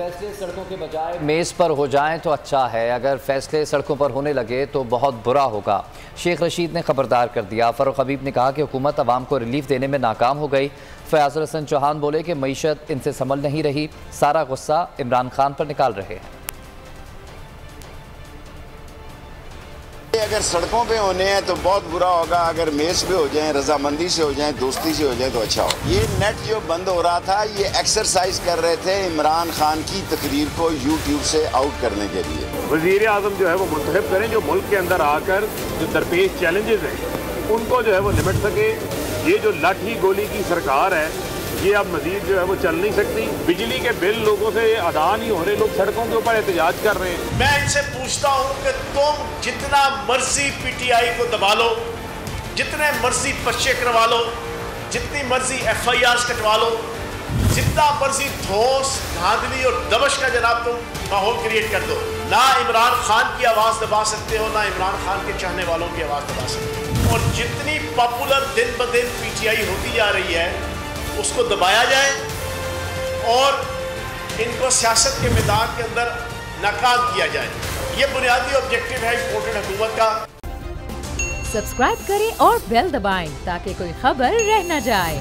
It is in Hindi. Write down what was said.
फैसले सड़कों के बजाय मेज़ पर हो जाएं तो अच्छा है, अगर फैसले सड़कों पर होने लगे तो बहुत बुरा होगा। शेख रशीद ने खबरदार कर दिया। फ़ारूक हबीब ने कहा कि हुकूमत अवाम को रिलीफ देने में नाकाम हो गई। फयाजुल हसन चौहान बोले कि मईशत इनसे संभल नहीं रही, सारा गुस्सा इमरान खान पर निकाल रहे हैं। अगर सड़कों पे होने हैं तो बहुत बुरा होगा, अगर मेज़ पे हो जाएं, रजामंदी से हो जाएं, दोस्ती से हो जाए तो अच्छा हो। ये नेट जो बंद हो रहा था, ये एक्सरसाइज कर रहे थे इमरान खान की तकरीर को यूट्यूब से आउट करने के लिए। वज़ीर आज़म जो है वो मुंतखब करें, जो मुल्क के अंदर आकर जो दरपेश चैलेंजेस हैं उनको जो है वो निपट सके। ये जो लाठी गोली की सरकार है, ये अब मजीद जो है वो चल नहीं सकती। बिजली के बिल लोगों से अदा नहीं हो रहे, लोग सड़कों के ऊपर एहतजाज कर रहे हैं। मैं इनसे पूछता हूं कि तुम जितना मर्जी पीटीआई को दबा लो, जितने मर्जी पर्चे करवा लो, जितनी मर्जी FIRs कटवा लो, जितना मर्जी धौंस धांधली और दबश का जनाब तुम माहौल क्रिएट कर दो, ना इमरान खान की आवाज़ दबा सकते हो, ना इमरान खान के चाहने वालों की आवाज़ दबा सकते हो। और जितनी पॉपुलर दिन ब दिन पीटीआई होती जा रही है उसको दबाया जाए और इनको सियासत के मैदान के अंदर नाकाम किया जाए। ये बुनियादी ऑब्जेक्टिव है इम्पोर्टेंट हुकूमत का। सब्सक्राइब करें और बेल दबाएं ताकि कोई खबर रह न जाए।